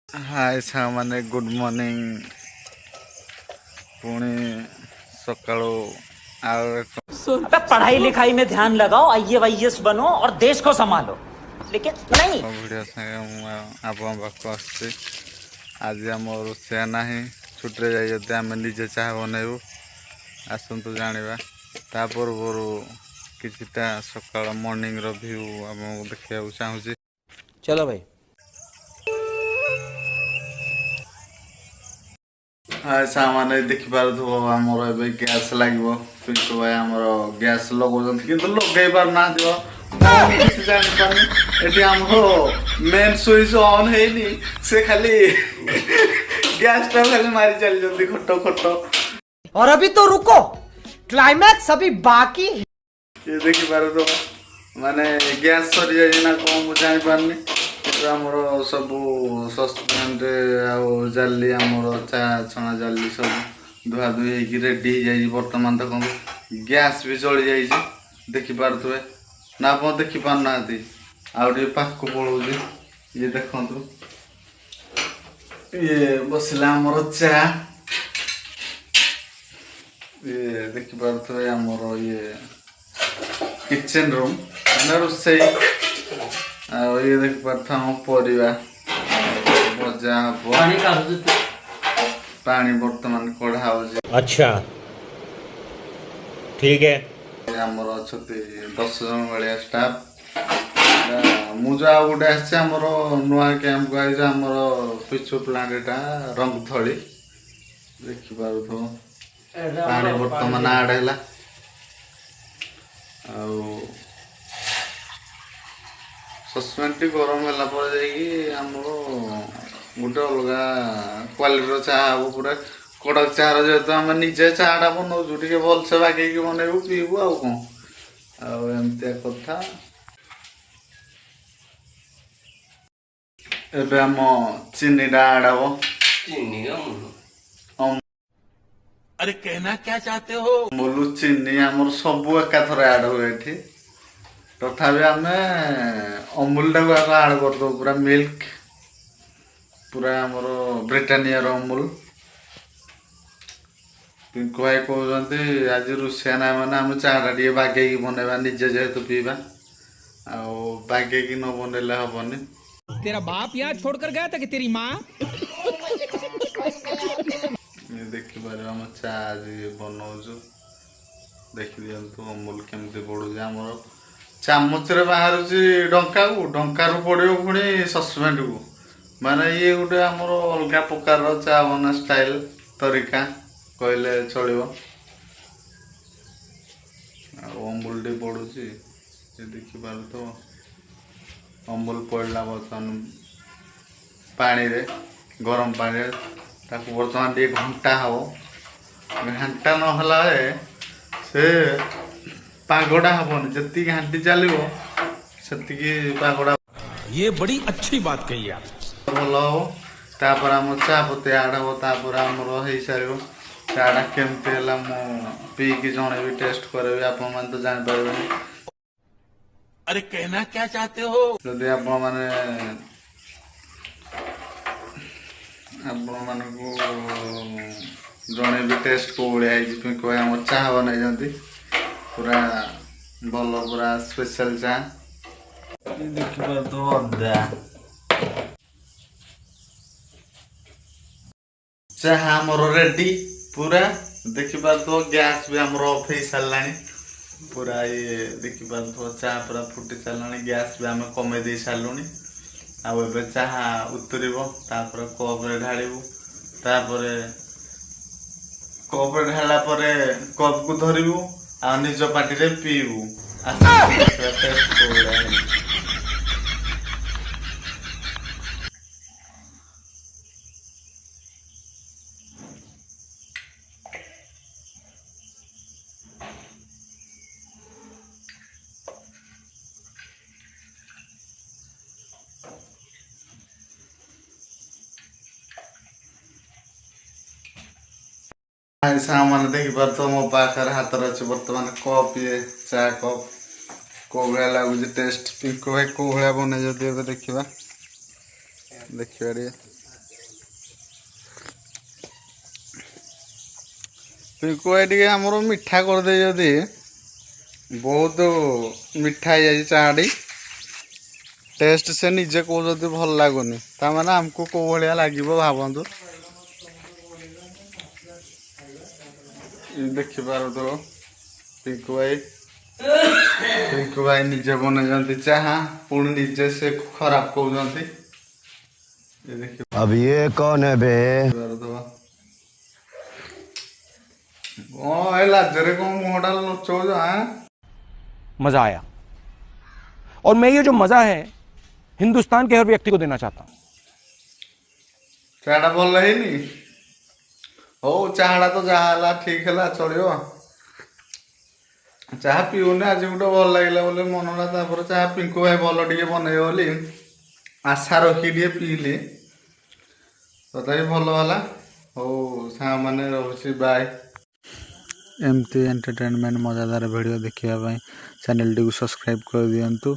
हाय सा माने good morning पुणी सकाळो अबे पढ़ाई लिखाई में ध्यान लगाओ, आईएएस बनो और देश को संभालो, लेकिन नहीं। भिडियो संगे आपण पाक आसছি आज आम रोषेया नहीं छुट्टी जाइए आम निजे चाह बनइबू आसतु जाना ता पूर्वर किछिटा सकाळ मॉर्निंग रो व्यू आपको देखा चाहूँगी। चलो भाई। हाय सामाने देखि पारुथबो हमर एबे गैस लागबो पिंटू भाई हमर गैस लगौजन किंतु लगै पार ना दियो किछ जानि पानी एटी हमरो मेन स्विच ऑन हेनी से खाली गैस टा खाली मारी चली जल्दी खट्टो खट्टो। और अभी तो रुको, क्लाइमैक्स अभी बाकी है। ये देखि पारुथबो माने गैस सरी जाय ना को मु जानि पारनी आमर सब सस्पेंड जाली आमर चा छना जाली सब धुआ धुई हो रेडी हो जाए बर्तमान तक गैस भी चली जाइए देखिपे ना आप देखिपार ना आउ पाख पड़ो ये देखु ये बसला आमर चा ये देखिपे आमर ये किचन रूम मैंने रोसे ये देख पार्था परिवा भजा हम पानी बर्तमान कढ़ा हो। अच्छा ठीक है। आमर अच्छा 10 जन भाया स्टाफ मुझे आ गोटे आमर नुआ कैंप को आई आमर पिछु प्लांट एटा रंगथली देखिपार पानी बर्तमान आड है सस्पेंड गरम है गोटे अलग क्वालिटी चाह हम पूरा कड़क चाह जेहतु आम निजे चाटा बनाऊ टे भलसे बागे बनइबू पीबू आउ कौन आमती कथा एबे आम चीनीटा आड हम अरे कहना क्या चाहते हो? बोलू चीनी आमर सबू एकाथर आड हुए ये तथापि आम अमूल टाक आड करदे पूरा मिल्क पूरा आमर ब्रिटानिया अमूल पिंकू भाई कहते आज रोषेया ना मैंने आम चाटा टे बागे बनवा निजे जेहेतु पीवा आगे न बनइले हेनी। तेरा बाप यहाँ छोड़कर गया था कि तेरी माँ? देखिपर आम चा आज बनाऊँ देखी दिंतु अमूल केमती पड़ू आमर चामच बाहर डंका को डंकार पड़ो पुणी सस्पेंड को माने ये गोटे आमर अलग प्रकार चा बना स्टाइल तरीका कहले चलो अमूल टे पड़ू ये देखिपार तो अमूल पड़ा बर्तमान पानी रे गरम पानी बर्तमान टे घंटा हम घंटा नहला से पागड़ा हेनी जी घाटी चलो से पागड़ा ये बड़ी अच्छी बात कही आप। भल हम आम चा पत्ती आड हम आमर हो सार चाटा केमती है पीकी जनइबी टेस्ट करेबी आपण मैंने तो जापारे। अरे कहना क्या चाहते हो? जदि आपण मैंने आपण जनइबी टेस्ट को भाया पिंकू भाई आम चाह बनई पूरा भल पूरा स्पेशल चा देखिए तो अदा चाह आमर रेडी पूरा देखिपार तो गैस भी आमर ऑफ हो सारा पूरा ये देखिपार तो चाह पूरा फुटी सारा गैस भी आम कमे दे सारूँ आबे चाह उतरब कप ढाड़ू कप ढाला कप को धरबू आ निज पार्टी पीबू टेस्ट सामान देखिपार तो मो पाखर हाथ अच्छे बर्तमान कप ये चा कप कौ भाया लगुच टेस्ट पिंकू भाई कौ भाया बने जदि देखा देखिए ପିଙ୍କୁ ଭାଇ ଟିକେ ଆମର ମିଠା କରିଦେଇ ଯଦି ବହୁତ ମିଠା ହେଇଯାଇଛି ଚାହାଟି ଟେଷ୍ଟ ସେ ନିଜେ କହୁଛନ୍ତି ଭଲ ଲାଗୁନି ତାମାନେ ଆମକୁ କୋଉ ଭଳିଆ ଲାଗିବ ଭାବନ୍ତୁ ଦେଖିପାରୁଥିବ ପିଙ୍କୁ ଭାଇ ନିଜେ ବନେଇଛନ୍ତି ଚାହା ପୁଣି ନିଜେ ସେ ଖରାପ କହୁଛନ୍ତି अब ये कौन है बे कौन है लाजरे कौन मुंहटा लुचौज हाँ मजा आया और मैं ये जो मजा है हिंदुस्तान के हर व्यक्ति को देना चाहता हूं ଚାହାଟା ଭଲ ହେଇନି ହଉ ଚାହାଟା ତ ଯାହା ହେଲା ଠିକ ହେଲା ଚଳିବ ଚାହା ପିଉନି ଆଜି ଗୋଟେ ଭଲ ଲାଗିଲା ବୋଲି ମନଟା ତାପରେ ଚାହା ପିଙ୍କୁ ଭାଇ ଭଲ ଟିକେ ବନେଇବ ବୋଲି ଆଶା ରଖି ଟିକେ ପିଇଲି ତଥାପି ଭଲ ହେଲା ହଉ ସାଙ୍ଗମାନେ ରହୁଛି ବାଏ ଏମିତି ଏଣ୍ଟରଟେନମେଣ୍ଟ ମଜାଦାର ଭିଡ଼ିଓ ଦେଖିବା ପାଇଁ ଚ୍ୟାନେଲଟିକୁ ସବସ୍କ୍ରାଇବ୍ କରିଦିଅନ୍ତୁ